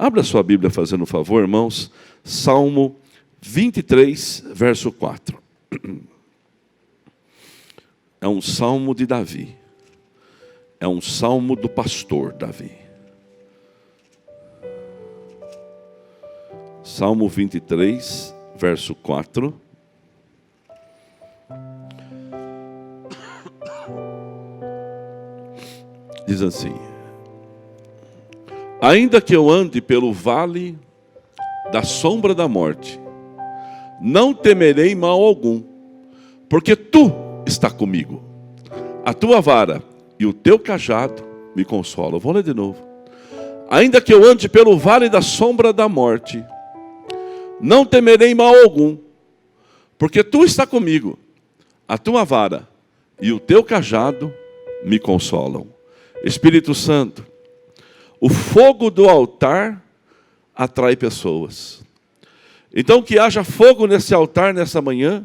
Abra sua Bíblia fazendo um favor, irmãos. Salmo 23, verso 4. É um salmo de Davi. É um salmo do pastor Davi. Salmo 23, verso 4. Diz assim: ainda que eu ande pelo vale da sombra da morte, não temerei mal algum, porque tu está comigo. A tua vara e o teu cajado me consolam. Vou ler de novo. Ainda que eu ande pelo vale da sombra da morte, não temerei mal algum, porque tu está comigo. A tua vara e o teu cajado me consolam. Espírito Santo, o fogo do altar atrai pessoas. Então que haja fogo nesse altar nessa manhã,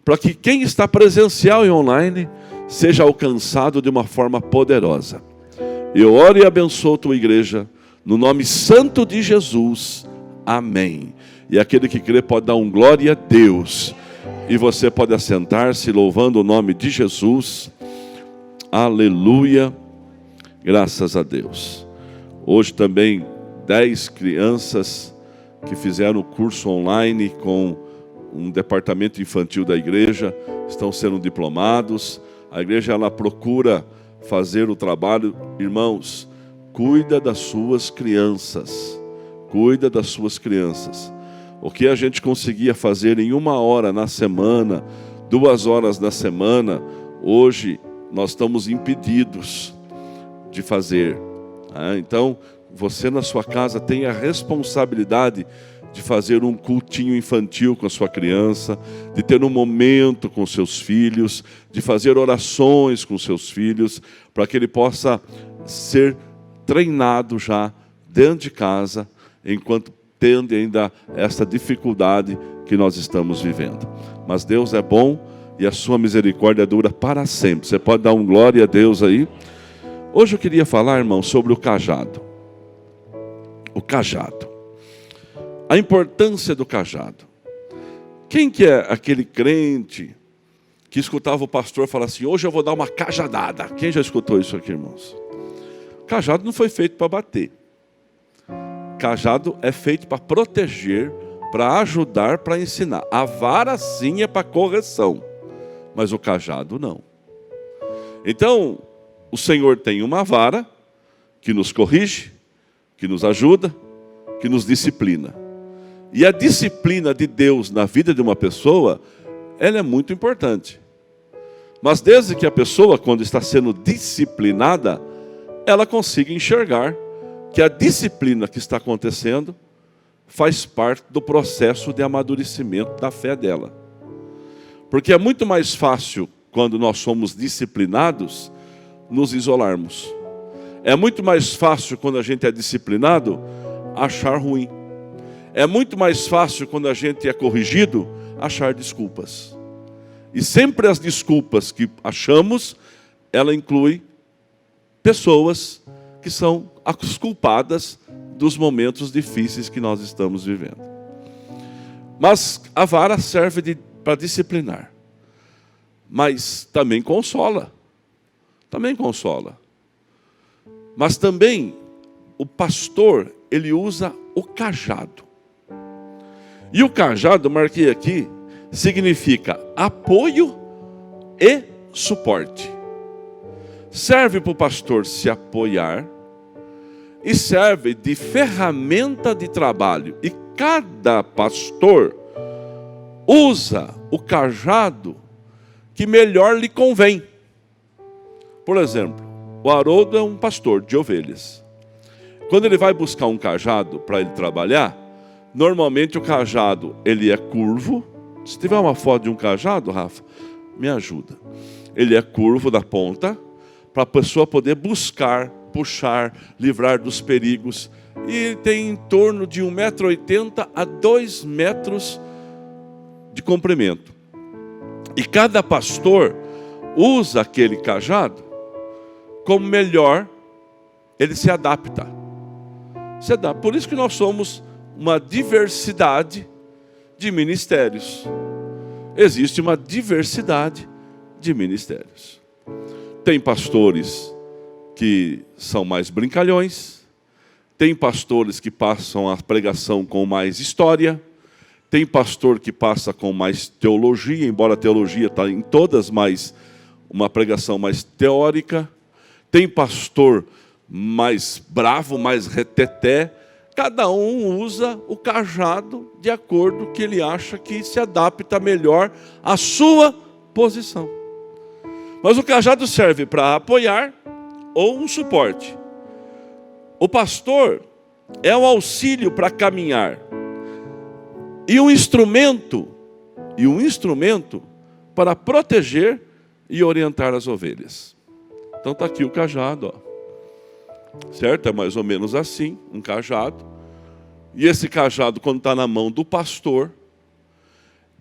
para que quem está presencial e online seja alcançado de uma forma poderosa. Eu oro e abençoo tua igreja, no nome santo de Jesus. Amém. E aquele que crê pode dar um glória a Deus. E você pode assentar-se louvando o nome de Jesus. Aleluia. Graças a Deus. Hoje também 10 crianças que fizeram o curso online com um departamento infantil da igreja estão sendo diplomados. A igreja ela procura fazer o trabalho. Irmãos, cuida das suas crianças. Cuida das suas crianças. O que a gente conseguia fazer em 1 hora na semana, 2 horas na semana, hoje nós estamos impedidos de fazer. Então, você na sua casa tem a responsabilidade de fazer um cultinho infantil com a sua criança, de ter um momento com seus filhos, de fazer orações com seus filhos, para que ele possa ser treinado já dentro de casa, enquanto tende ainda essa dificuldade que nós estamos vivendo. Mas Deus é bom e a sua misericórdia dura para sempre. Você pode dar um glória a Deus aí? Hoje eu queria falar, irmão, sobre o cajado. O cajado. A importância do cajado. Quem que é aquele crente que escutava o pastor falar assim: hoje eu vou dar uma cajadada? Quem já escutou isso aqui, irmãos? Cajado não foi feito para bater. Cajado é feito para proteger, para ajudar, para ensinar. A vara sim é para correção, mas o cajado não. Então, o Senhor tem uma vara que nos corrige, que nos ajuda, que nos disciplina. E a disciplina de Deus na vida de uma pessoa, ela é muito importante. Mas desde que a pessoa, quando está sendo disciplinada, ela consiga enxergar que a disciplina que está acontecendo faz parte do processo de amadurecimento da fé dela. Porque é muito mais fácil, quando nós somos disciplinados, nos isolarmos. É muito mais fácil, quando a gente é disciplinado, achar ruim. É muito mais fácil, quando a gente é corrigido, achar desculpas. E sempre as desculpas que achamos, ela inclui pessoas que são as culpadas dos momentos difíceis que nós estamos vivendo. Mas a vara serve para disciplinar. Mas também consola. Também consola. Mas também o pastor, ele usa o cajado. E o cajado, marquei aqui, significa apoio e suporte. Serve para o pastor se apoiar e serve de ferramenta de trabalho. E cada pastor usa o cajado que melhor lhe convém. Por exemplo, o Haroldo é um pastor de ovelhas. Quando ele vai buscar um cajado para ele trabalhar, normalmente o cajado ele é curvo. Se tiver uma foto de um cajado, Rafa, me ajuda. Ele é curvo da ponta, para a pessoa poder buscar, puxar, livrar dos perigos. E ele tem em torno de 1,80 m a 2 metros de comprimento. E cada pastor usa aquele cajado como melhor ele se adapta. se adapta. Por isso que nós somos uma diversidade de ministérios. Existe uma diversidade de ministérios. Tem pastores que são mais brincalhões, tem pastores que passam a pregação com mais história, tem pastor que passa com mais teologia, embora a teologia está em todas, mas uma pregação mais teórica. Tem pastor mais bravo, mais reteté. Cada um usa o cajado de acordo que ele acha que se adapta melhor à sua posição. Mas o cajado serve para apoiar ou um suporte. O pastor é um auxílio para caminhar. E um instrumento para proteger e orientar as ovelhas. Então está aqui o cajado, ó. Certo? É mais ou menos assim, um cajado. E esse cajado, quando está na mão do pastor,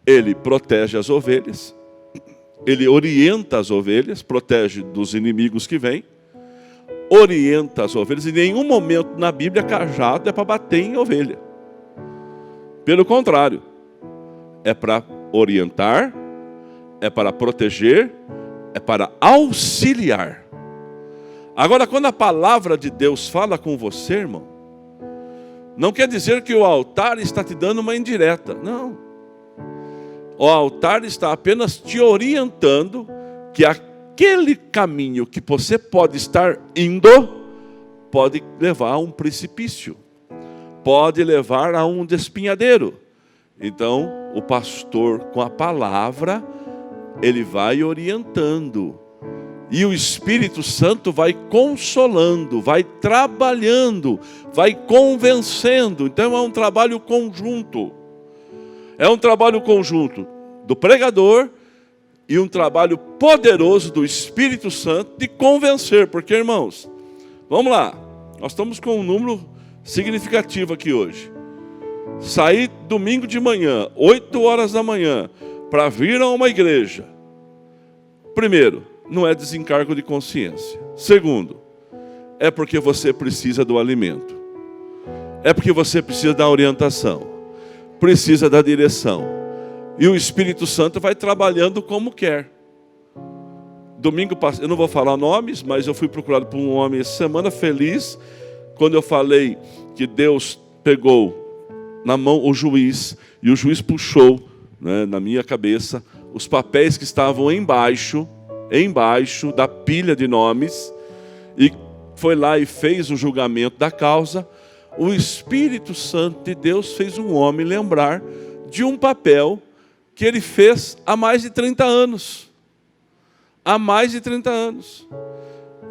ele protege as ovelhas, ele orienta as ovelhas, protege dos inimigos que vêm, orienta as ovelhas. Em nenhum momento na Bíblia cajado é para bater em ovelha. Pelo contrário, é para orientar, é para proteger, é para auxiliar. Agora, quando a palavra de Deus fala com você, irmão, não quer dizer que o altar está te dando uma indireta. Não. O altar está apenas te orientando que aquele caminho que você pode estar indo pode levar a um precipício, pode levar a um despenhadeiro. Então, o pastor, com a palavra, ele vai orientando. E o Espírito Santo vai consolando, vai trabalhando, vai convencendo. Então é um trabalho conjunto. É um trabalho conjunto do pregador e um trabalho poderoso do Espírito Santo de convencer. Porque, irmãos, vamos lá. Nós estamos com um número significativo aqui hoje. Sair domingo de manhã, 8 horas da manhã, para vir a uma igreja. Primeiro, não é desencargo de consciência. Segundo, é porque você precisa do alimento. É porque você precisa da orientação. Precisa da direção. E o Espírito Santo vai trabalhando como quer. Domingo passado, eu não vou falar nomes, mas eu fui procurado por um homem essa semana feliz, quando eu falei que Deus pegou na mão o juiz, e o juiz puxou, né, na minha cabeça, os papéis que estavam embaixo da pilha de nomes, e foi lá e fez o julgamento da causa. O Espírito Santo de Deus fez um homem lembrar de um papel que ele fez há mais de 30 anos. Há mais de 30 anos.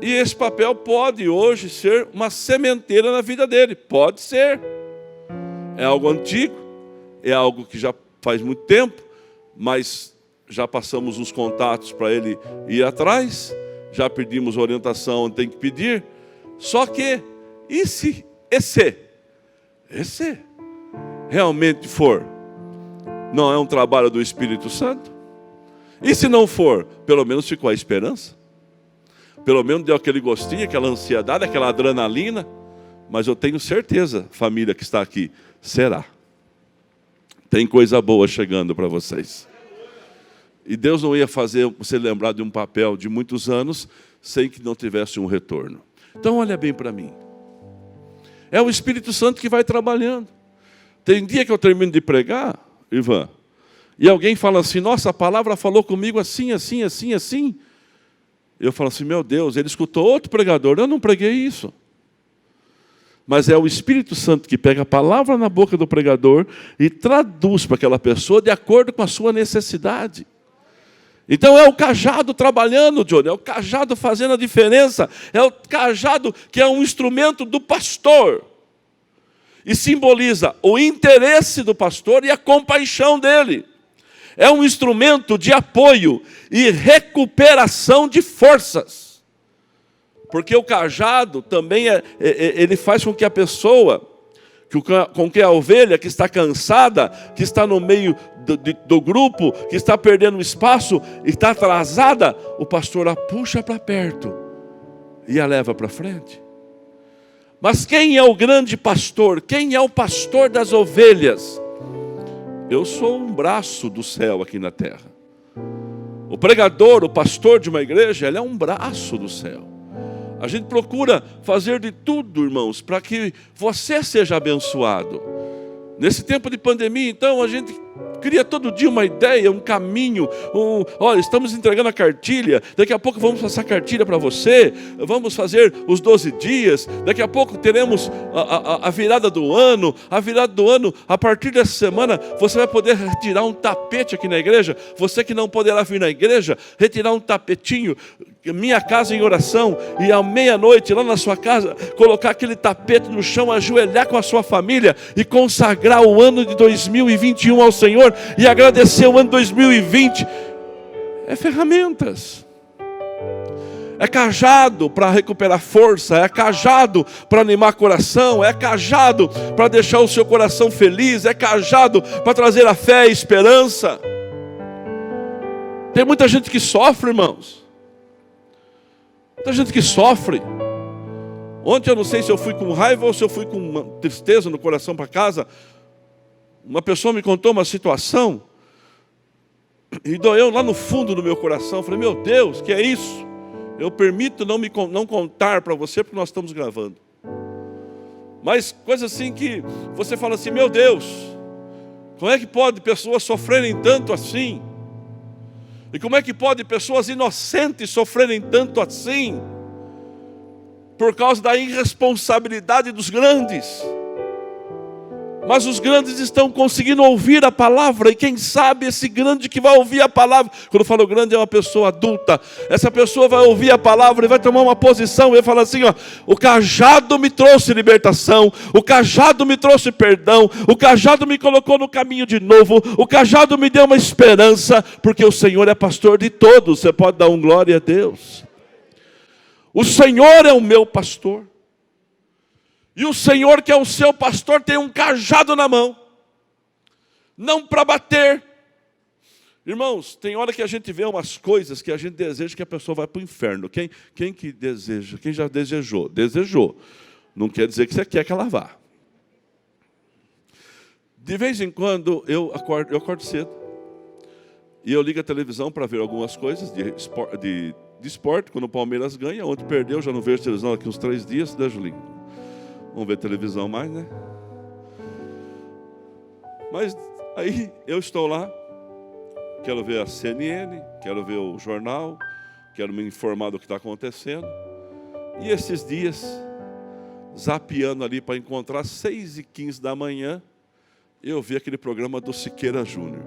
E esse papel pode hoje ser uma sementeira na vida dele. Pode ser. É algo antigo, é algo que já faz muito tempo, mas já passamos os contatos para ele ir atrás, já pedimos orientação onde tem que pedir. Só que, e se esse realmente for, não é um trabalho do Espírito Santo? E se não for, pelo menos ficou a esperança. Pelo menos deu aquele gostinho, aquela ansiedade, aquela adrenalina. Mas eu tenho certeza, família que está aqui, será. Tem coisa boa chegando para vocês. E Deus não ia fazer você lembrar de um papel de muitos anos sem que não tivesse um retorno. Então olha bem para mim. É o Espírito Santo que vai trabalhando. Tem dia que eu termino de pregar, Ivan, e alguém fala assim: nossa, a palavra falou comigo assim, assim, assim, assim. Eu falo assim: meu Deus, ele escutou outro pregador. Eu não preguei isso. Mas é o Espírito Santo que pega a palavra na boca do pregador e traduz para aquela pessoa de acordo com a sua necessidade. Então é o cajado trabalhando, Johnny, é o cajado fazendo a diferença, é o cajado que é um instrumento do pastor. E simboliza o interesse do pastor e a compaixão dele. É um instrumento de apoio e recuperação de forças. Porque o cajado também ele faz com que a pessoa, com que a ovelha que está cansada, que está no meio do grupo, que está perdendo espaço e está atrasada, o pastor a puxa para perto e a leva para frente. Mas quem é o grande pastor? Quem é o pastor das ovelhas? Eu sou um braço do céu aqui na terra. O pregador, o pastor de uma igreja, ele é um braço do céu. A gente procura fazer de tudo, irmãos, para que você seja abençoado. Nesse tempo de pandemia, então, a gente cria todo dia uma ideia, um caminho. Olha, estamos entregando a cartilha, daqui a pouco vamos passar a cartilha para você, vamos fazer os 12 dias, daqui a pouco teremos a virada do ano. A virada do ano, a partir dessa semana, você vai poder retirar um tapete aqui na igreja. Você que não poderá vir na igreja, retirar um tapetinho, minha casa em oração, e à meia-noite lá na sua casa, colocar aquele tapete no chão, ajoelhar com a sua família e consagrar o ano de 2021 ao Senhor e agradecer o ano 2020. É ferramentas, é cajado para recuperar força, é cajado para animar coração, é cajado para deixar o seu coração feliz, é cajado para trazer a fé e a esperança. Tem muita gente que sofre, irmãos. Muita gente que sofre. Ontem eu não sei se eu fui com raiva ou se eu fui com uma tristeza no coração para casa. Uma pessoa me contou uma situação e doeu lá no fundo do meu coração. Eu falei, meu Deus, que é isso? Eu permito não contar para você porque nós estamos gravando. Mas coisa assim que você fala assim, meu Deus, como é que pode pessoas sofrerem tanto assim? E como é que pode pessoas inocentes sofrerem tanto assim? Por causa da irresponsabilidade dos grandes. Mas os grandes estão conseguindo ouvir a palavra. E quem sabe esse grande que vai ouvir a palavra. Quando eu falo grande é uma pessoa adulta. Essa pessoa vai ouvir a palavra e vai tomar uma posição. E vai falar assim, ó, o cajado me trouxe libertação. O cajado me trouxe perdão. O cajado me colocou no caminho de novo. O cajado me deu uma esperança. Porque o Senhor é pastor de todos. Você pode dar um glória a Deus. O Senhor é o meu pastor. E o Senhor, que é o seu pastor, tem um cajado na mão. Não para bater. Irmãos, tem hora que a gente vê umas coisas que a gente deseja que a pessoa vá para o inferno. Quem que deseja? Quem já desejou? Desejou. Não quer dizer que você quer que ela vá. De vez em quando eu acordo cedo. E eu ligo a televisão para ver algumas coisas de esporte. Quando o Palmeiras ganha, ontem perdeu, já não vejo televisão aqui uns 3 dias, né, Julinho? Vamos ver televisão mais, né? Mas aí eu estou lá, quero ver a CNN, quero ver o jornal, quero me informar do que está acontecendo. E esses dias, zapeando ali para encontrar 6h15 da manhã, eu vi aquele programa do Siqueira Júnior.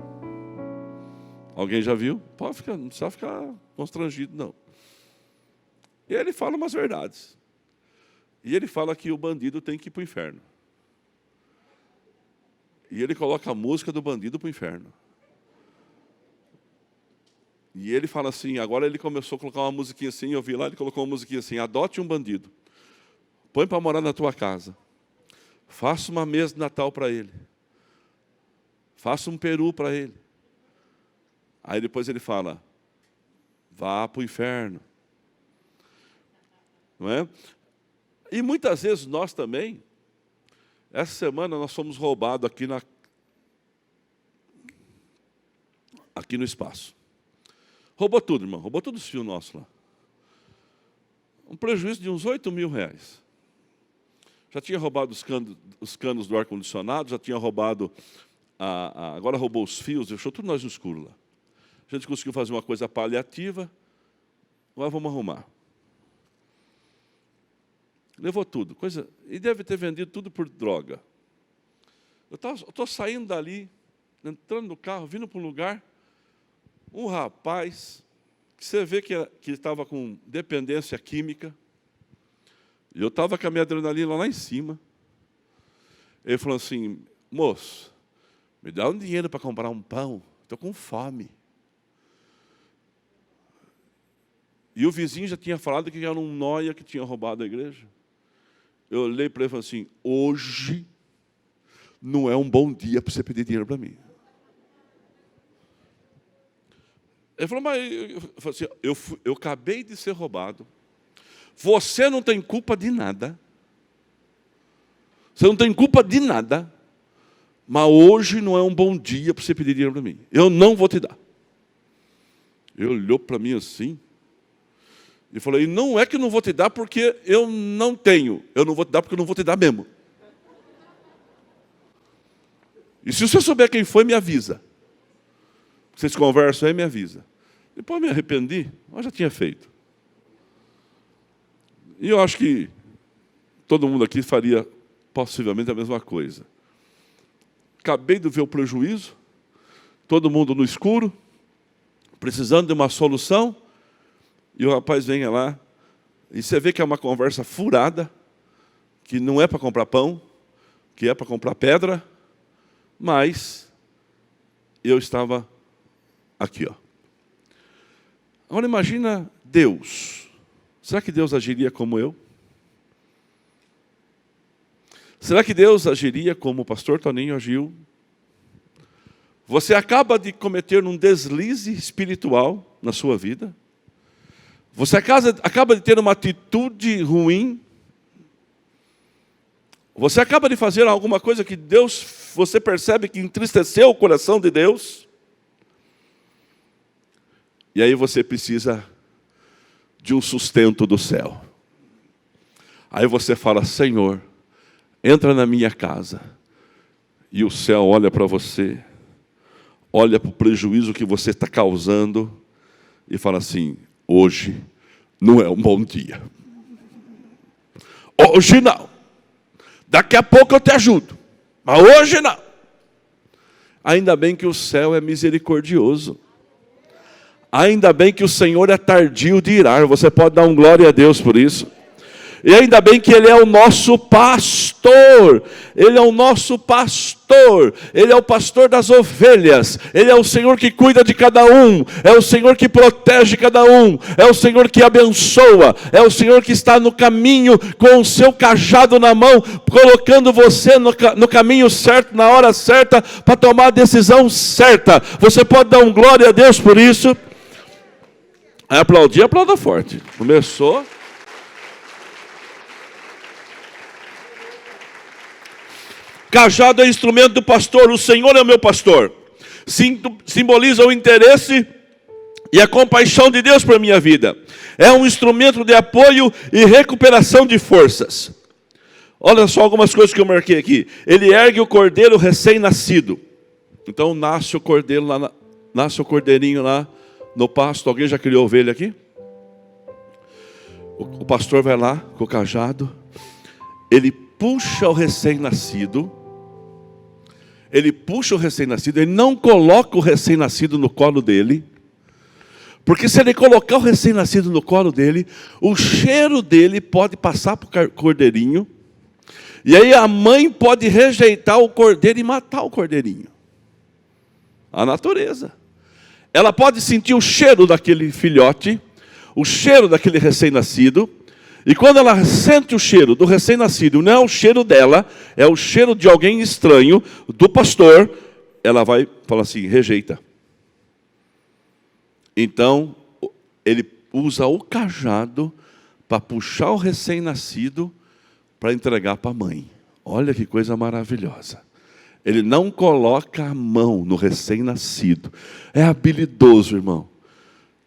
Alguém já viu? Não precisa ficar constrangido, não. E ele fala umas verdades. E ele fala que o bandido tem que ir para o inferno. E ele coloca a música do bandido para o inferno. E ele fala assim, agora ele começou a colocar uma musiquinha assim, eu vi lá, ele colocou uma musiquinha assim, adote um bandido. Põe para morar na tua casa. Faça uma mesa de Natal para ele. Faça um peru para ele. Aí depois ele fala, vá para o inferno. Não é? E muitas vezes nós também, essa semana nós fomos roubados aqui no espaço. Roubou tudo, irmão, roubou todos os fios nossos lá. Um prejuízo de uns R$8.000. Já tinha roubado os canos do ar-condicionado, já tinha roubado, agora roubou os fios, deixou tudo nós no escuro lá. A gente conseguiu fazer uma coisa paliativa, agora vamos arrumar. Levou tudo, e deve ter vendido tudo por droga. Eu estou saindo dali, entrando no carro, vindo para um lugar, um rapaz, que você vê que estava com dependência química, e eu estava com a minha adrenalina lá em cima. Ele falou assim, moço, me dá um dinheiro para comprar um pão, estou com fome. E o vizinho já tinha falado que era um nóia que tinha roubado a igreja. Eu olhei para ele e falei assim, hoje não é um bom dia para você pedir dinheiro para mim. Ele falou, mas assim, eu acabei de ser roubado. Você não tem culpa de nada. Você não tem culpa de nada. Mas hoje não é um bom dia para você pedir dinheiro para mim. Eu não vou te dar. Ele olhou para mim assim. E falou, e não é que eu não vou te dar porque eu não tenho. Eu não vou te dar porque eu não vou te dar mesmo. E se você souber quem foi, me avisa. Vocês conversam aí, me avisa. Depois me arrependi, eu já tinha feito. E eu acho que todo mundo aqui faria possivelmente a mesma coisa. Acabei de ver o prejuízo, todo mundo no escuro, precisando de uma solução, e o rapaz vem lá, e você vê que é uma conversa furada, que não é para comprar pão, que é para comprar pedra, mas eu estava aqui, ó. Agora imagina Deus. Será que Deus agiria como eu? Será que Deus agiria como o pastor Toninho agiu? Você acaba de cometer um deslize espiritual na sua vida. Você acaba de ter uma atitude ruim. Você acaba de fazer alguma coisa que Deus, você percebe que entristeceu o coração de Deus. E aí você precisa de um sustento do céu. Aí você fala, Senhor, entra na minha casa. E o céu olha para você, olha para o prejuízo que você está causando e fala assim, hoje não é um bom dia. Hoje não. Daqui a pouco eu te ajudo. Mas hoje não. Ainda bem que o céu é misericordioso. Ainda bem que o Senhor é tardio de irar. Você pode dar um glória a Deus por isso. E ainda bem que Ele é o nosso pastor. Ele é o nosso pastor. Ele é o pastor das ovelhas. Ele é o Senhor que cuida de cada um. É o Senhor que protege cada um. É o Senhor que abençoa. É o Senhor que está no caminho com o seu cajado na mão, colocando você no caminho certo, na hora certa, para tomar a decisão certa. Você pode dar um glória a Deus por isso. Aí aplaudir, aplauda forte. Começou. Cajado é instrumento do pastor, o Senhor é o meu pastor. Simboliza o interesse e a compaixão de Deus para a minha vida. É um instrumento de apoio e recuperação de forças. Olha só algumas coisas que eu marquei aqui. Ele ergue o cordeiro recém-nascido. Então nasce o cordeiro lá, nasce o cordeirinho lá no pasto. Alguém já criou ovelha aqui? O pastor vai lá com o cajado. Ele puxa o recém-nascido. Ele puxa o recém-nascido. Ele não coloca o recém-nascido no colo dele. Porque se ele colocar o recém-nascido no colo dele, o cheiro dele pode passar para o cordeirinho. E aí a mãe pode rejeitar o cordeiro e matar o cordeirinho. A natureza. Ela pode sentir o cheiro daquele filhote, o cheiro daquele recém-nascido. E quando ela sente o cheiro do recém-nascido, não é o cheiro dela, é o cheiro de alguém estranho, do pastor, ela vai falar assim, rejeita. Então, ele usa o cajado para puxar o recém-nascido para entregar para a mãe. Olha que coisa maravilhosa. Ele não coloca a mão no recém-nascido. É habilidoso, irmão.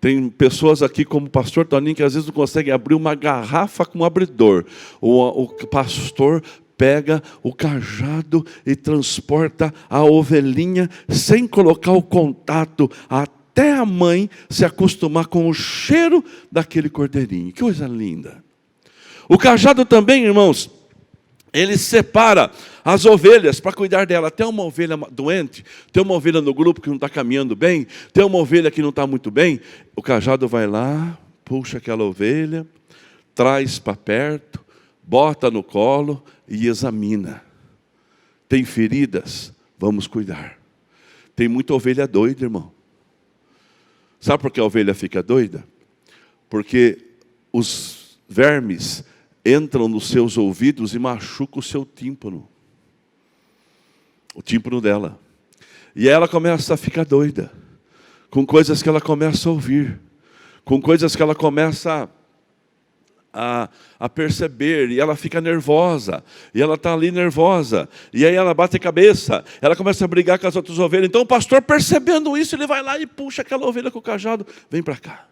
Tem pessoas aqui como o pastor Toninho que às vezes não consegue abrir uma garrafa com um abridor. O pastor pega o cajado e transporta a ovelhinha sem colocar o contato até a mãe se acostumar com o cheiro daquele cordeirinho. Que coisa linda. O cajado também, irmãos, ele separa as ovelhas para cuidar dela. Tem uma ovelha doente, tem uma ovelha no grupo que não está caminhando bem, tem uma ovelha que não está muito bem. O cajado vai lá, puxa aquela ovelha, traz para perto, bota no colo e examina. Tem feridas? Vamos cuidar. Tem muita ovelha doida, irmão. Sabe por que a ovelha fica doida? Porque os vermes entram nos seus ouvidos e machucam o seu tímpano. O tímpano dela. E ela começa a ficar doida. Com coisas que ela começa a ouvir. Com coisas que ela começa a perceber, e ela fica nervosa, e ela está ali nervosa, e aí ela bate a cabeça, ela começa a brigar com as outras ovelhas. Então o pastor, percebendo isso, ele vai lá e puxa aquela ovelha com o cajado, vem para cá.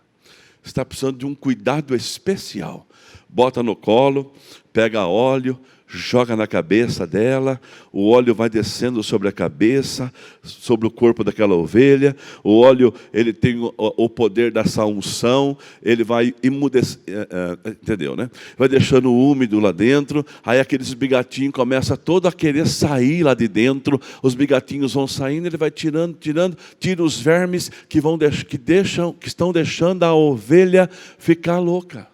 Está precisando de um cuidado especial. Bota no colo, pega óleo, joga na cabeça dela, o óleo vai descendo sobre a cabeça, sobre o corpo daquela ovelha. O óleo, ele tem o poder dessa unção, ele vai emudecer, entendeu, né? Vai deixando úmido lá dentro, aí aqueles bigatinhos começam todo a querer sair lá de dentro, os bigatinhos vão saindo, ele vai tirando, tira os vermes que estão deixando a ovelha ficar louca.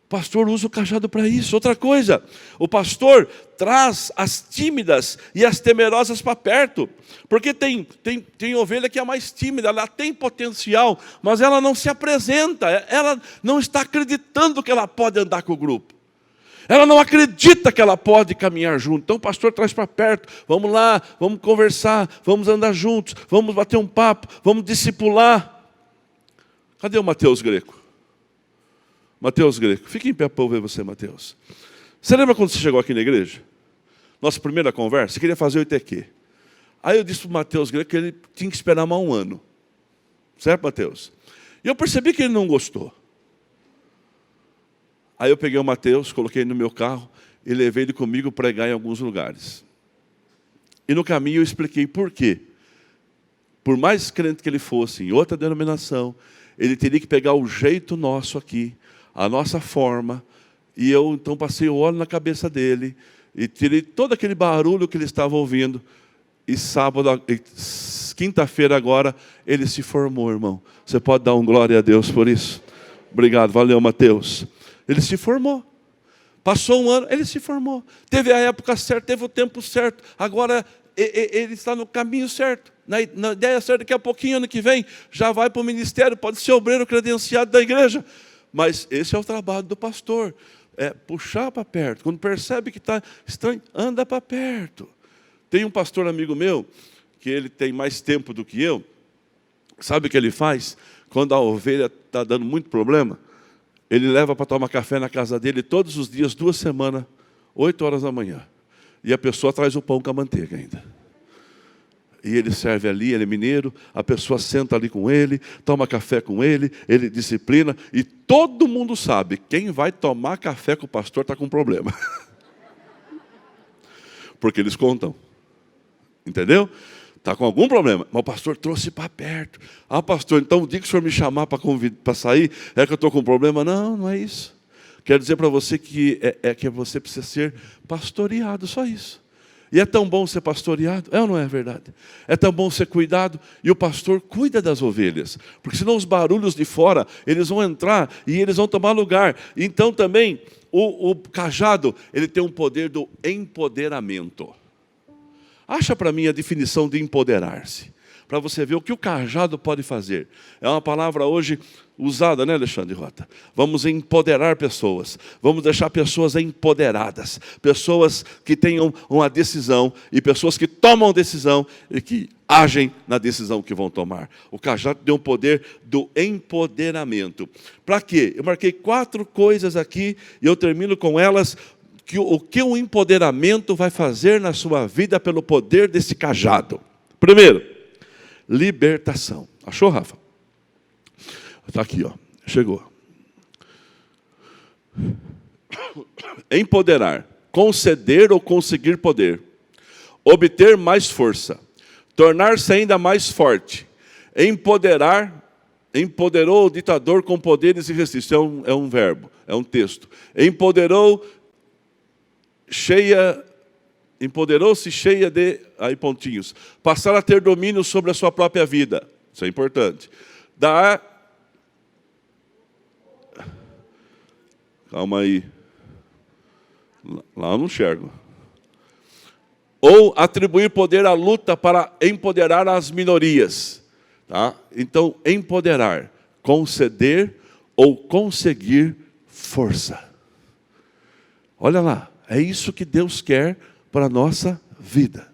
O pastor usa o cajado para isso. Outra coisa, o pastor traz as tímidas e as temerosas para perto. Porque tem ovelha que é mais tímida, ela tem potencial, mas ela não se apresenta, ela não está acreditando que ela pode andar com o grupo. Ela não acredita que ela pode caminhar junto. Então o pastor traz para perto. Vamos lá, vamos conversar, vamos andar juntos, vamos bater um papo, vamos discipular. Cadê o Mateus Greco? Mateus Greco, fique em pé para eu ver você, Mateus. Você lembra quando você chegou aqui na igreja? Nossa primeira conversa, você queria fazer o ITQ. Aí eu disse para o Mateus Greco que ele tinha que esperar mais um ano. Certo, Mateus? E eu percebi que ele não gostou. Aí eu peguei o Mateus, coloquei no meu carro e levei ele comigo pregar em alguns lugares. E no caminho eu expliquei por quê. Por mais crente que ele fosse em outra denominação, ele teria que pegar o jeito nosso aqui, a nossa forma, e eu então passei o óleo na cabeça dele, e tirei todo aquele barulho que ele estava ouvindo, e quinta-feira agora, ele se formou, irmão. Você pode dar um glória a Deus por isso? Obrigado, valeu, Mateus. Ele se formou. Passou um ano, ele se formou. Teve a época certa, teve o tempo certo, agora ele está no caminho certo. Na ideia certa, daqui a pouquinho, ano que vem, já vai para o ministério, pode ser obreiro credenciado da igreja. Mas esse é o trabalho do pastor, é puxar para perto. Quando percebe que está estranho, anda para perto. Tem um pastor amigo meu, que ele tem mais tempo do que eu, sabe o que ele faz? Quando a ovelha está dando muito problema, ele leva para tomar café na casa dele todos os dias, 2 semanas, 8 horas da manhã. E a pessoa traz o pão com a manteiga ainda. E ele serve ali, ele é mineiro, a pessoa senta ali com ele, toma café com ele, ele disciplina, e todo mundo sabe, quem vai tomar café com o pastor está com problema. Porque eles contam. Entendeu? Está com algum problema. Mas o pastor trouxe para perto. Ah, pastor, então o dia que o senhor me chamar para sair, é que eu estou com problema? Não, não é isso. Quero dizer para você que que você precisa ser pastoreado, só isso. E é tão bom ser pastoreado, é ou não é verdade? É tão bom ser cuidado, e o pastor cuida das ovelhas, porque senão os barulhos de fora, eles vão entrar e eles vão tomar lugar. Então também, o cajado, ele tem um poder do empoderamento. Acha para mim a definição de empoderar-se, para você ver o que o cajado pode fazer. É uma palavra hoje usada, né, Alexandre Rota? Vamos empoderar pessoas, vamos deixar pessoas empoderadas, pessoas que tenham uma decisão, e pessoas que tomam decisão e que agem na decisão que vão tomar. O cajado tem um poder do empoderamento. Para quê? Eu marquei 4 coisas aqui, e eu termino com elas, o que o empoderamento vai fazer na sua vida pelo poder desse cajado. Primeiro, libertação. Achou, Rafa? Está aqui, ó. Chegou. Empoderar. Conceder ou conseguir poder. Obter mais força. Tornar-se ainda mais forte. Empoderar. Empoderou o ditador com poderes irresistíveis. É um verbo, é um texto. Empoderou-se cheia de... Aí, pontinhos. Passar a ter domínio sobre a sua própria vida. Isso é importante. Calma aí. Lá eu não enxergo. Ou atribuir poder à luta para empoderar as minorias. Tá? Então, empoderar. Conceder ou conseguir força. Olha lá. É isso que Deus quer para a nossa vida.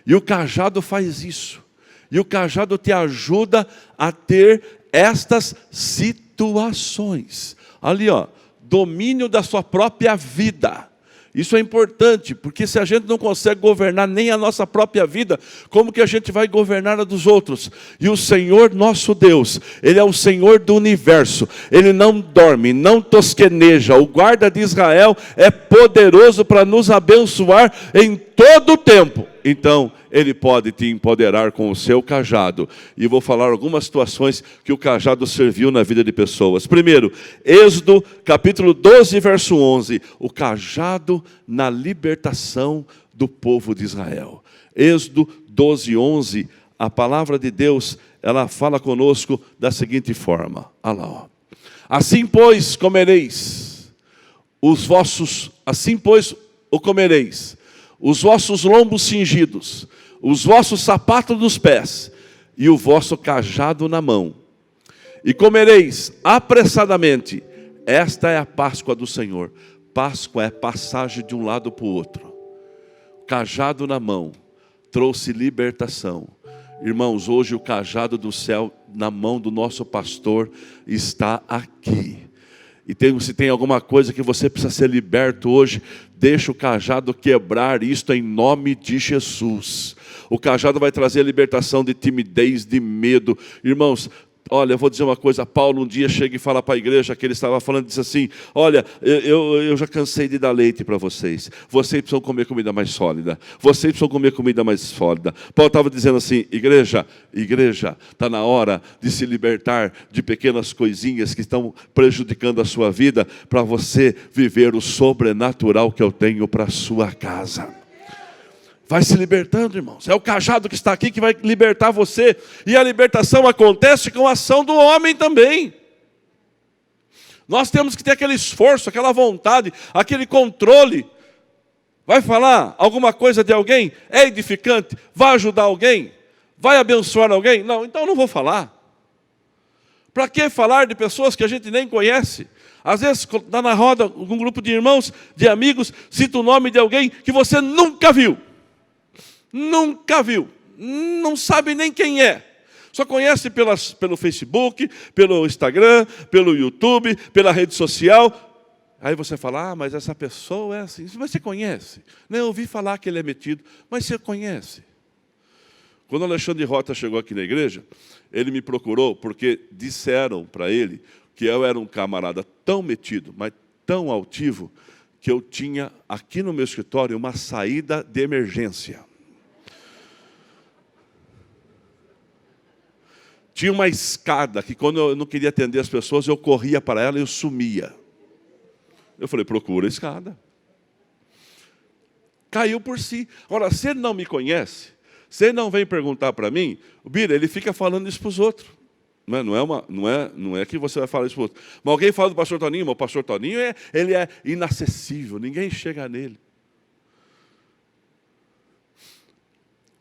E o cajado faz isso. E o cajado te ajuda a ter estas situações. Ali, ó, domínio da sua própria vida. Isso é importante, porque se a gente não consegue governar nem a nossa própria vida, como que a gente vai governar a dos outros? E o Senhor nosso Deus, Ele é o Senhor do universo. Ele não dorme, não tosqueneja. O guarda de Israel é poderoso para nos abençoar em todo o tempo. Então, Ele pode te empoderar com o seu cajado. E vou falar algumas situações que o cajado serviu na vida de pessoas. Primeiro, Êxodo, capítulo 12, verso 11. O cajado na libertação do povo de Israel. Êxodo 12, 11. A palavra de Deus, ela fala conosco da seguinte forma. Olha lá, ó. Assim, pois, comereis assim, pois, o comereis. Os vossos lombos cingidos, os vossos sapatos dos pés, e o vosso cajado na mão. E comereis apressadamente. Esta é a Páscoa do Senhor. Páscoa é passagem de um lado para o outro. Cajado na mão, trouxe libertação. Irmãos, hoje o cajado do céu na mão do nosso pastor está aqui. E se tem alguma coisa que você precisa ser liberto hoje, deixa o cajado quebrar isto em nome de Jesus. O cajado vai trazer a libertação de timidez, de medo. Irmãos, olha, eu vou dizer uma coisa. Paulo um dia chega e fala para a igreja que ele estava falando, disse assim: olha, eu já cansei de dar leite para vocês. Vocês precisam comer comida mais sólida. Vocês precisam comer comida mais sólida. Paulo estava dizendo assim: igreja, está na hora de se libertar de pequenas coisinhas que estão prejudicando a sua vida, para você viver o sobrenatural que eu tenho para a sua casa. Vai se libertando, irmãos. É o cajado que está aqui que vai libertar você. E a libertação acontece com a ação do homem também. Nós temos que ter aquele esforço, aquela vontade, aquele controle. Vai falar alguma coisa de alguém? É edificante? Vai ajudar alguém? Vai abençoar alguém? Não, então eu não vou falar. Para que falar de pessoas que a gente nem conhece? Às vezes está na roda um grupo de irmãos, de amigos, cita o nome de alguém que você nunca viu. Nunca viu, não sabe nem quem é. Só conhece pelo Facebook, pelo Instagram, pelo YouTube, pela rede social. Aí você fala: mas essa pessoa é assim. Mas você conhece? Não, eu ouvi falar que ele é metido, mas você conhece? Quando o Alexandre Rota chegou aqui na igreja, ele me procurou porque disseram para ele que eu era um camarada tão metido, mas tão altivo, que eu tinha aqui no meu escritório uma saída de emergência. Tinha uma escada que, quando eu não queria atender as pessoas, eu corria para ela e eu sumia. Eu falei: procura a escada. Caiu por si. Agora, se ele não me conhece, se ele não vem perguntar para mim, o Bira, ele fica falando isso para os outros. Não é que você vai falar isso para os outros. Mas alguém fala do pastor Toninho, mas o pastor Toninho ele é inacessível, ninguém chega nele.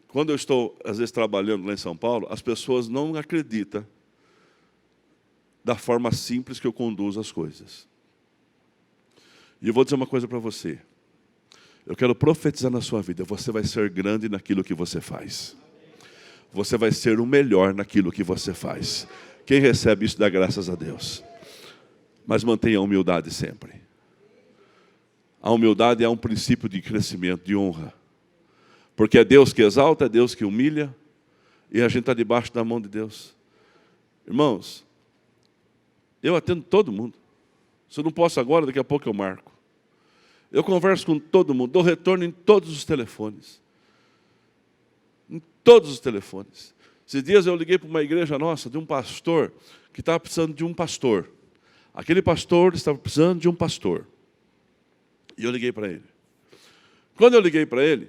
Quando eu estou, às vezes, trabalhando lá em São Paulo, as pessoas não acreditam da forma simples que eu conduzo as coisas. E eu vou dizer uma coisa para você. Eu quero profetizar na sua vida. Você vai ser grande naquilo que você faz. Você vai ser o melhor naquilo que você faz. Quem recebe isso dá graças a Deus. Mas mantenha a humildade sempre. A humildade é um princípio de crescimento, de honra. Porque é Deus que exalta, é Deus que humilha, e a gente está debaixo da mão de Deus. Irmãos, eu atendo todo mundo. Se eu não posso agora, daqui a pouco eu marco. Eu converso com todo mundo, dou retorno em todos os telefones. Em todos os telefones. Esses dias eu liguei para uma igreja nossa, de um pastor, que estava precisando de um pastor. Aquele pastor estava precisando de um pastor. E eu liguei para ele. Quando eu liguei para ele,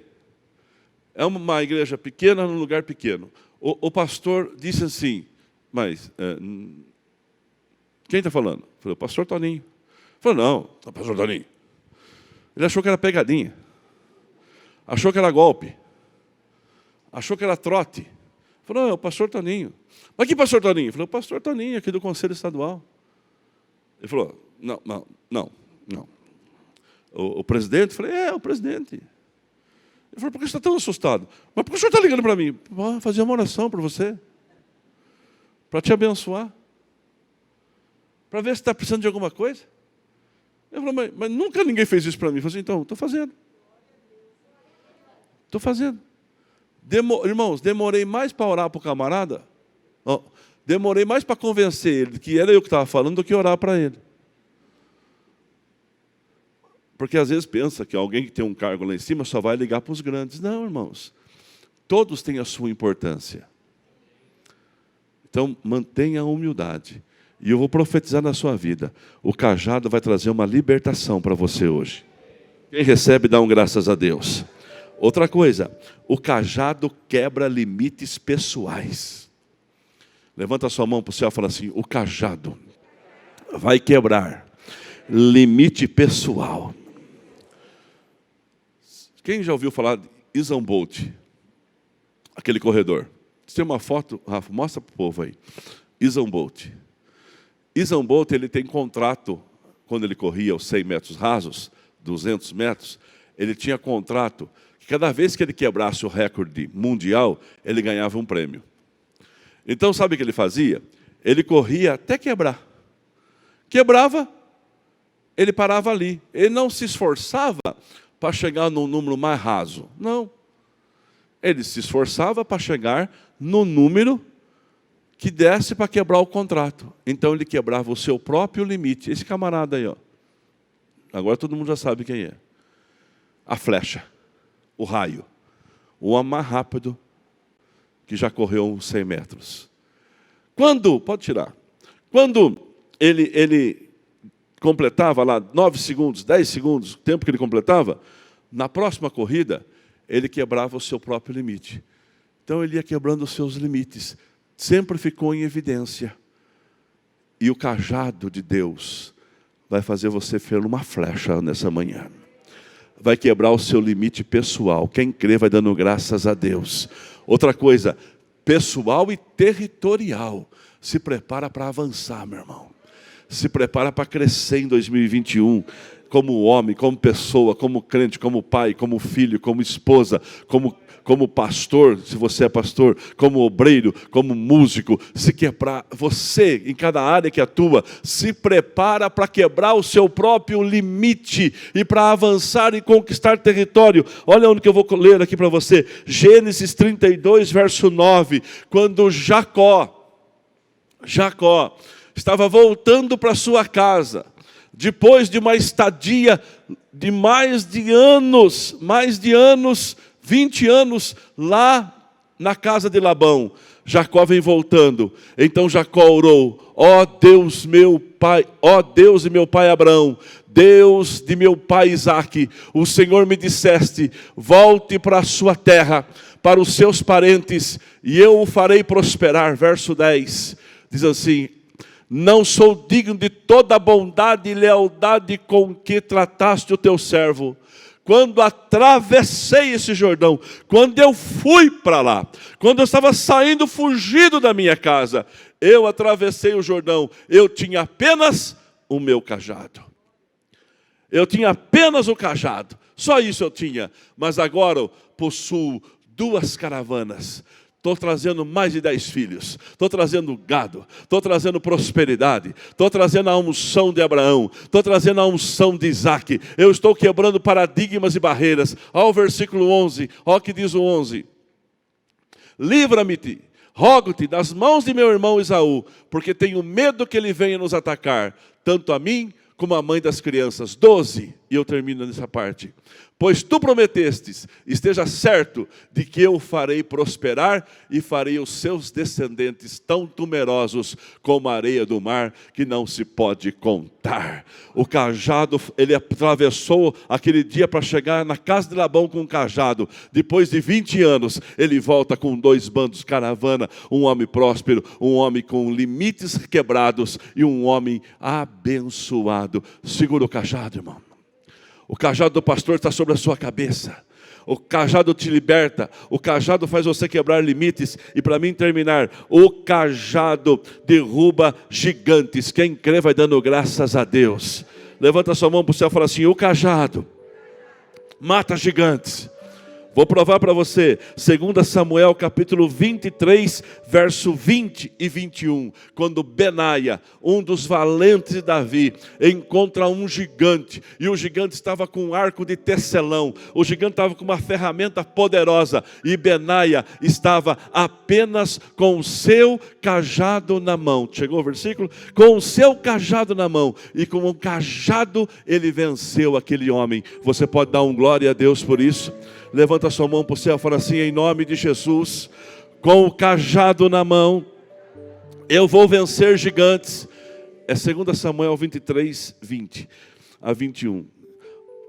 é uma igreja pequena num lugar pequeno. O pastor disse assim: mas quem está falando? Eu falei: o pastor Toninho. Ele falou: não, o pastor Toninho. Ele achou que era pegadinha. Achou que era golpe. Achou que era trote. Ele falou: não, é o pastor Toninho. Mas que pastor Toninho? Eu falei: o pastor Toninho, aqui do Conselho Estadual. Ele falou: não. O presidente? Eu falei: é, o presidente. Ele falou: por que você está tão assustado? Mas por que o senhor está ligando para mim? Para fazer uma oração para você. Para te abençoar. para ver se está precisando de alguma coisa. Eu falei, mas nunca ninguém fez isso para mim. Eu falei assim, então, estou fazendo. Estou fazendo. Irmãos, demorei mais para orar para o camarada, demorei mais para convencer ele que era eu que estava falando do que orar para ele. Porque às vezes pensa que alguém que tem um cargo lá em cima só vai ligar para os grandes. Não, irmãos. Todos têm a sua importância. Então, mantenha a humildade. E eu vou profetizar na sua vida. O cajado vai trazer uma libertação para você hoje. Quem recebe, dá graças a Deus. Outra coisa, o cajado quebra limites pessoais. Levanta a sua mão para o céu e fala assim, o cajado vai quebrar limite pessoal. Quem já ouviu falar de Usain Bolt? Aquele corredor. Você tem uma foto, Rafa, mostra para o povo aí. Usain Bolt. Usain Bolt, ele tem contrato, quando ele corria os 100 metros rasos, 200 metros, ele tinha contrato, que cada vez que ele quebrasse o recorde mundial, ele ganhava um prêmio. Então, sabe o que ele fazia? Ele corria até quebrar. Quebrava, ele parava ali. Ele não se esforçava para chegar no número mais raso. Não. Ele se esforçava para chegar no número que desse para quebrar o contrato. Então ele quebrava o seu próprio limite. Esse camarada aí, ó. Agora todo mundo já sabe quem é. A flecha, o raio, o homem mais rápido que já correu uns 100 metros. Pode tirar. Quando ele completava lá 9 segundos, 10 segundos, o tempo que ele completava, na próxima corrida, ele quebrava o seu próprio limite. Então ele ia quebrando os seus limites. Sempre ficou em evidência. E o cajado de Deus vai fazer você ser uma flecha nessa manhã. Vai quebrar o seu limite pessoal. Quem crê vai dando graças a Deus. Outra coisa, pessoal e territorial. Se prepara para avançar, meu irmão. Se prepara para crescer em 2021. Como homem, como pessoa, como crente, como pai, como filho, como esposa, como pastor, se você é pastor, como obreiro, como músico, se quebrar, você, em cada área que atua, se prepara para quebrar o seu próprio limite e para avançar e conquistar território. Olha onde que eu vou ler aqui para você, Gênesis 32, verso 9, quando Jacó estava voltando para sua casa, depois de uma estadia de mais de anos, 20 anos, lá na casa de Labão, Jacó vem voltando. Então Jacó orou, ó Deus meu pai, ó Deus de meu pai Abraão, Deus de meu pai Isaque, o Senhor me disseste, volte para a sua terra, para os seus parentes, e eu o farei prosperar. Verso 10, diz assim, não sou digno de toda a bondade e lealdade com que trataste o teu servo. Quando atravessei esse Jordão, quando eu fui para lá, quando eu estava saindo fugido da minha casa, eu atravessei o Jordão, eu tinha apenas o meu cajado. Eu tinha apenas o cajado, só isso eu tinha. Mas agora eu possuo 2 caravanas. Estou trazendo mais de 10 filhos, estou trazendo gado, estou trazendo prosperidade, estou trazendo a unção de Abraão, estou trazendo a unção de Isaque, eu estou quebrando paradigmas e barreiras. Olha o versículo 11, olha o que diz o 11. Livra-me, rogo-te das mãos de meu irmão Esaú, porque tenho medo que ele venha nos atacar, tanto a mim como a mãe das crianças. 12, e eu termino nessa parte. Pois tu prometestes, esteja certo de que eu farei prosperar e farei os seus descendentes tão numerosos como a areia do mar, que não se pode contar. O cajado, ele atravessou aquele dia para chegar na casa de Labão com um cajado. Depois de 20 anos, ele volta com 2 bandos, caravana, um homem próspero, um homem com limites quebrados e um homem abençoado. Segura o cajado, irmão. O cajado do pastor está sobre a sua cabeça. O cajado te liberta. O cajado faz você quebrar limites. E para mim terminar, o cajado derruba gigantes. Quem crê vai dando graças a Deus. Levanta sua mão para o céu e fala assim, o cajado mata gigantes. Vou provar para você, 2 Samuel capítulo 23, verso 20 e 21. Quando Benaia, um dos valentes de Davi, encontra um gigante. E o gigante estava com um arco de tecelão. O gigante estava com uma ferramenta poderosa. E Benaia estava apenas com o seu cajado na mão. Chegou o versículo? Com o seu cajado na mão. E com o cajado ele venceu aquele homem. Você pode dar um glória a Deus por isso? Levanta sua mão para o céu e fala assim: em nome de Jesus, com o cajado na mão, eu vou vencer gigantes. É 2 Samuel 23, 20 a 21.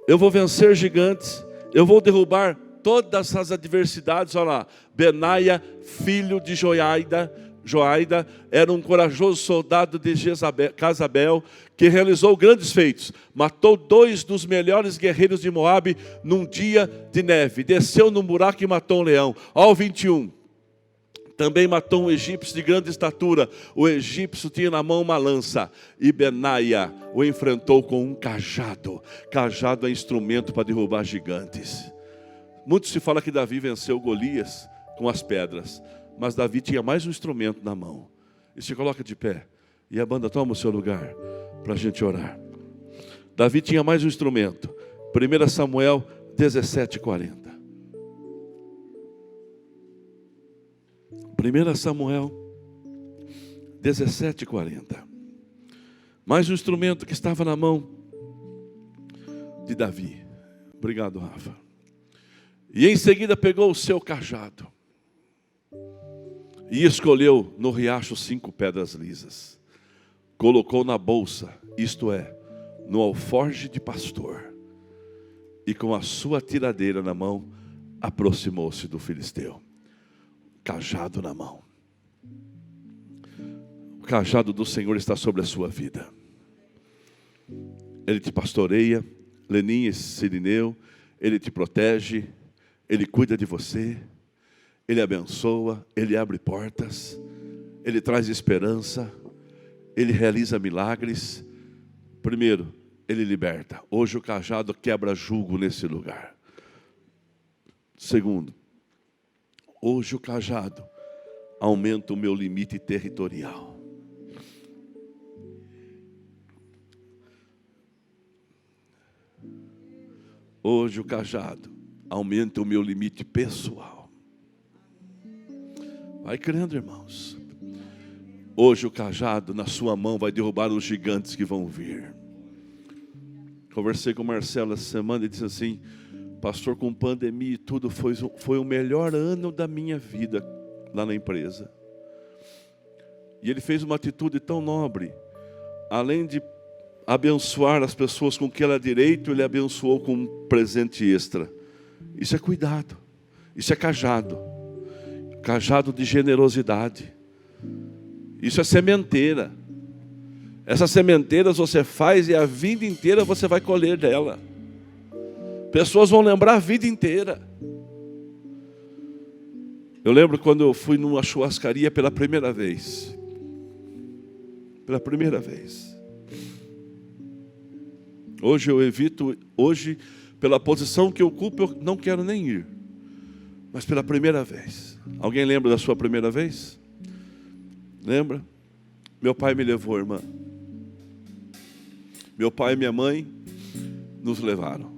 Eu vou vencer gigantes, eu vou derrubar todas as adversidades. Olha lá, Benaia, filho de Joiada, era um corajoso soldado de Casabel, que realizou grandes feitos. Matou 2 dos melhores guerreiros de Moabe num dia de neve. Desceu no buraco e matou um leão. Ó, o 21. Também matou um egípcio de grande estatura. O egípcio tinha na mão uma lança. E Benaia o enfrentou com um cajado. Cajado é instrumento para derrubar gigantes. Muito se fala que Davi venceu Golias com as pedras. Mas Davi tinha mais um instrumento na mão. E se coloca de pé. E a banda toma o seu lugar para a gente orar. Davi tinha mais um instrumento. 1 Samuel 17, 40. 1 Samuel 17, 40. Mais um instrumento que estava na mão de Davi. Obrigado, Rafa. E em seguida pegou o seu cajado e escolheu no riacho 5 pedras lisas. Colocou na bolsa, isto é, no alforje de pastor. E com a sua tiradeira na mão, aproximou-se do filisteu. Cajado na mão. O cajado do Senhor está sobre a sua vida. Ele te pastoreia, Leninha e Sirineu, Ele te protege, Ele cuida de você, Ele abençoa, Ele abre portas, Ele traz esperança, Ele realiza milagres. Primeiro, Ele liberta. Hoje o cajado quebra jugo nesse lugar. Segundo, hoje o cajado aumenta o meu limite territorial. Hoje o cajado aumenta o meu limite pessoal. Vai crendo, irmãos. Hoje o cajado na sua mão vai derrubar os gigantes que vão vir. Conversei com o Marcelo essa semana e disse assim: pastor, com pandemia e tudo, foi o melhor ano da minha vida lá na empresa. E ele fez uma atitude tão nobre. Além de abençoar as pessoas com o que era direito, ele abençoou com um presente extra. Isso é cuidado. Isso é cajado. Cajado de generosidade. Isso é sementeira. Essas sementeiras você faz e a vida inteira você vai colher dela. Pessoas vão lembrar a vida inteira. Eu lembro quando eu fui numa churrascaria pela primeira vez. Pela primeira vez. Hoje eu evito, hoje, pela posição que eu ocupo, eu não quero nem ir. Mas pela primeira vez. Alguém lembra da sua primeira vez? Lembra? Meu pai me levou, irmã. Meu pai e minha mãe nos levaram.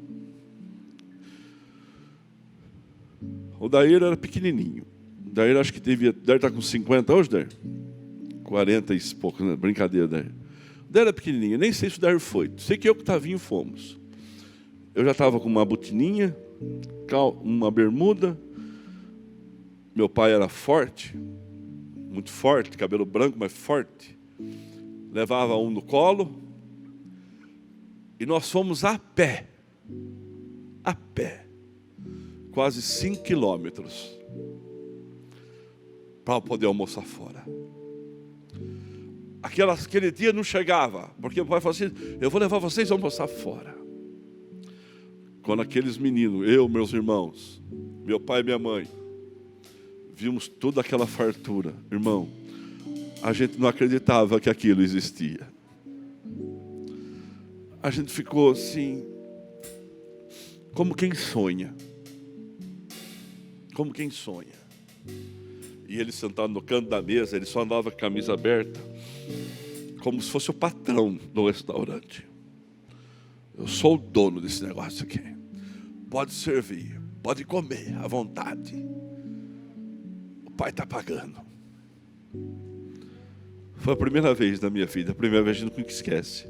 O Daíra era pequenininho. O Daíra acho que devia estar com 50 hoje, Daíra? 40 e pouco, né? Brincadeira, Daíra. O Daíra era pequenininho, nem sei se o Daíra foi. Sei que eu e o Tavinho fomos. Eu já estava com uma botininha, uma bermuda. Meu pai era forte, muito forte, cabelo branco, mas forte. Levava um no colo. E nós fomos a pé. A pé. Quase 5 quilômetros. Para poder almoçar fora. Aquele dia não chegava. Porque o pai falou assim: eu vou levar vocês a almoçar fora. Quando aqueles meninos, eu, meus irmãos, meu pai e minha mãe, vimos toda aquela fartura. Irmão, a gente não acreditava que aquilo existia. A gente ficou assim, como quem sonha. como quem sonha. E ele sentado no canto da mesa, ele só andava com a camisa aberta, como se fosse o patrão do restaurante. Eu sou o dono desse negócio aqui. Pode servir, pode comer à vontade. O pai está pagando. Foi a primeira vez na minha vida, a primeira vez, nunca esquece.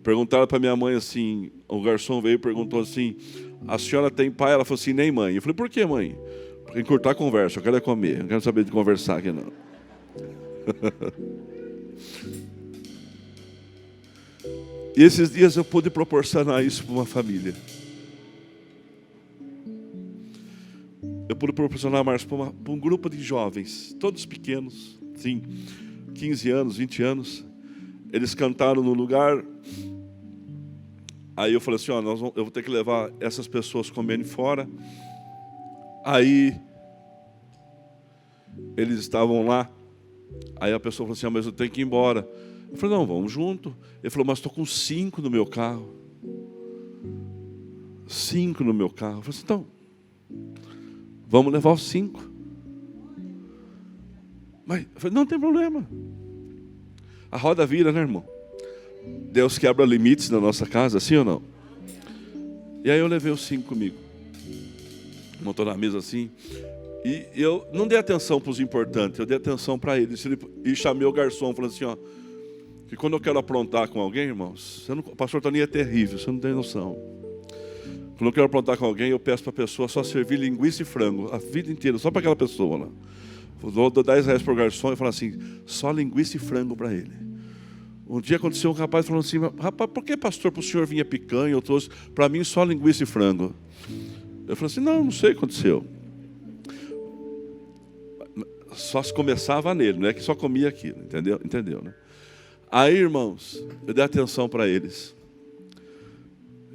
Perguntaram para minha mãe assim, o garçom veio e perguntou assim, a senhora tem pai? Ela falou assim, nem mãe. Eu falei, por que, mãe? Porque encurtar a conversa, eu quero é comer, não quero saber de conversar aqui não. E esses dias eu pude proporcionar isso para uma família. Eu pude proporcionar, Márcio, para um grupo de jovens, todos pequenos, sim, 15 anos, 20 anos. Eles cantaram no lugar. Aí eu falei assim, eu vou ter que levar essas pessoas comendo fora. Aí eles estavam lá. Aí a pessoa falou assim, mas eu tenho que ir embora. Eu falei, não, vamos junto. Ele falou, mas estou com 5 no meu carro. 5 no meu carro. Eu falei assim, então, vamos levar os 5. Mas eu falei, não tem problema. A roda vira, né, irmão? Deus quebra limites na nossa casa, sim ou não? E aí eu levei os 5 comigo. Montou na mesa assim. E eu não dei atenção para os importantes, eu dei atenção para eles. E chamei o garçom, falando assim, que quando eu quero aprontar com alguém, irmãos, o pastor Toninho é terrível, você não tem noção. Quando eu quero aprontar com alguém, eu peço para a pessoa só servir linguiça e frango, a vida inteira, só para aquela pessoa lá. Vou dar 10 reais para o garçom e falar assim, só linguiça e frango para ele. Um dia aconteceu um rapaz falando assim, rapaz, por que, pastor, para o senhor vinha picanha, eu trouxe, para mim só linguiça e frango? Eu falei assim, não sei o que aconteceu. Só se começava nele, não é que só comia aquilo, entendeu, né? Aí, irmãos, eu dei atenção para eles.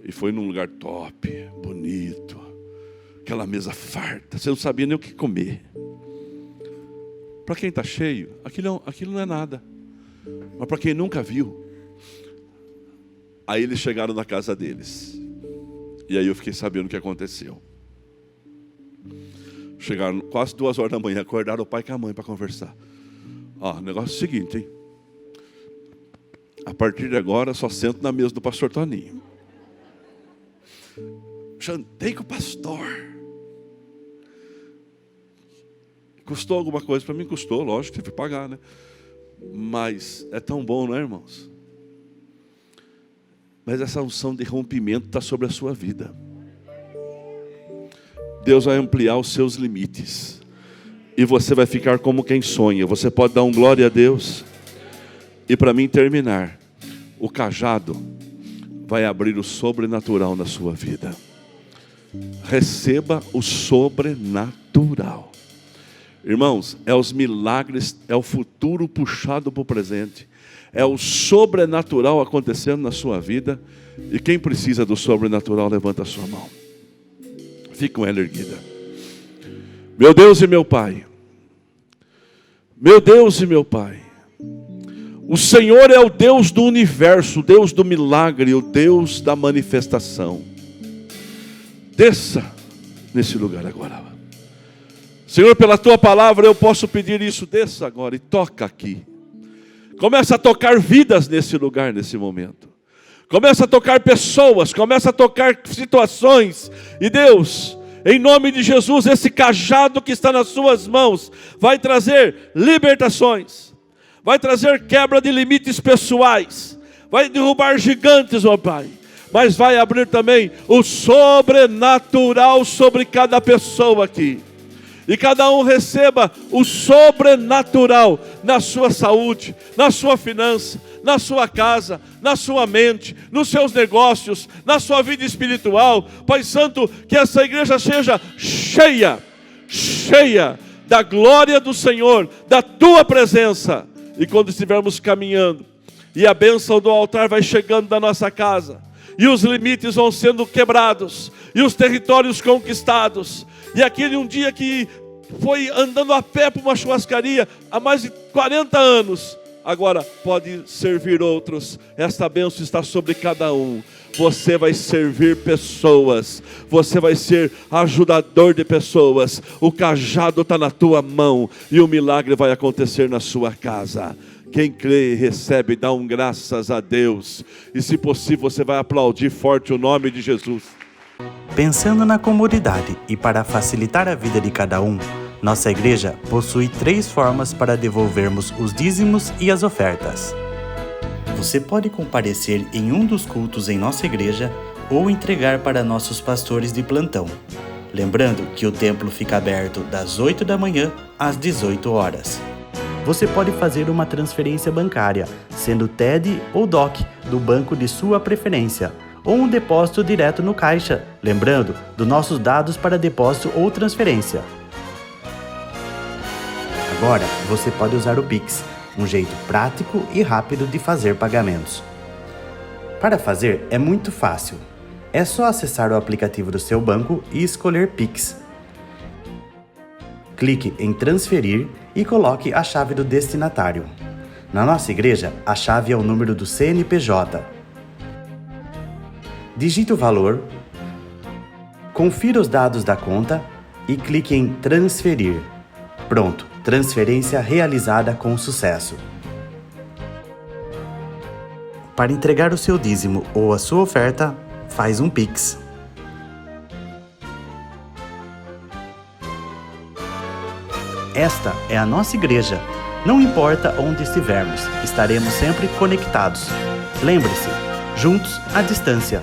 E foi num lugar top, bonito, aquela mesa farta, você não sabia nem o que comer. Para quem está cheio, aquilo não é nada. Mas para quem nunca viu, aí eles chegaram na casa deles. E aí eu fiquei sabendo o que aconteceu. Chegaram quase 2 horas da manhã, acordaram o pai com a mãe para conversar. O negócio é o seguinte, hein? A partir de agora, só sento na mesa do pastor Toninho. Jantei com o pastor. Custou alguma coisa? Para mim custou, lógico, tive que pagar, né? Mas é tão bom, não é, irmãos? Mas essa unção de rompimento está sobre a sua vida. Deus vai ampliar os seus limites. E você vai ficar como quem sonha. Você pode dar um glória a Deus. E para mim terminar, o cajado vai abrir o sobrenatural na sua vida. Receba o sobrenatural. Irmãos, é os milagres, é o futuro puxado para o presente. É o sobrenatural acontecendo na sua vida. E quem precisa do sobrenatural, levanta a sua mão. Fique com ela erguida. Meu Deus e meu Pai. Meu Deus e meu Pai. O Senhor é o Deus do universo, o Deus do milagre, o Deus da manifestação. Desça nesse lugar agora. Senhor, pela Tua palavra eu posso pedir isso, desça agora e toca aqui. Começa a tocar vidas nesse lugar, nesse momento. Começa a tocar pessoas, começa a tocar situações. E Deus, em nome de Jesus, esse cajado que está nas suas mãos vai trazer libertações. Vai trazer quebra de limites pessoais. Vai derrubar gigantes, ó Pai. Mas vai abrir também o sobrenatural sobre cada pessoa aqui. E cada um receba o sobrenatural na sua saúde, na sua finança, na sua casa, na sua mente, nos seus negócios, na sua vida espiritual. Pai Santo, que essa igreja seja cheia da glória do Senhor, da Tua presença. E quando estivermos caminhando, e a bênção do altar vai chegando da nossa casa, e os limites vão sendo quebrados, e os territórios conquistados, e aquele um dia que foi andando a pé para uma churrascaria, há mais de 40 anos, agora pode servir outros. Esta bênção está sobre cada um. Você vai servir pessoas, você vai ser ajudador de pessoas. O cajado está na tua mão e o milagre vai acontecer na sua casa. Quem crê e recebe, dá graças a Deus. E se possível, você vai aplaudir forte o nome de Jesus. Pensando na comunidade e para facilitar a vida de cada um, nossa igreja possui 3 formas para devolvermos os dízimos e as ofertas. Você pode comparecer em um dos cultos em nossa igreja ou entregar para nossos pastores de plantão. Lembrando que o templo fica aberto das 8 da manhã às 18 horas. Você pode fazer uma transferência bancária, sendo TED ou DOC, do banco de sua preferência, ou um depósito direto no caixa, lembrando dos nossos dados para depósito ou transferência. Agora, você pode usar o Pix, um jeito prático e rápido de fazer pagamentos. Para fazer, é muito fácil. É só acessar o aplicativo do seu banco e escolher Pix. Clique em transferir e coloque a chave do destinatário. Na nossa igreja, a chave é o número do CNPJ. Digite o valor, confira os dados da conta e clique em transferir. Pronto, transferência realizada com sucesso. Para entregar o seu dízimo ou a sua oferta, faz um Pix. Esta é a nossa igreja. Não importa onde estivermos, estaremos sempre conectados. Lembre-se, juntos à distância.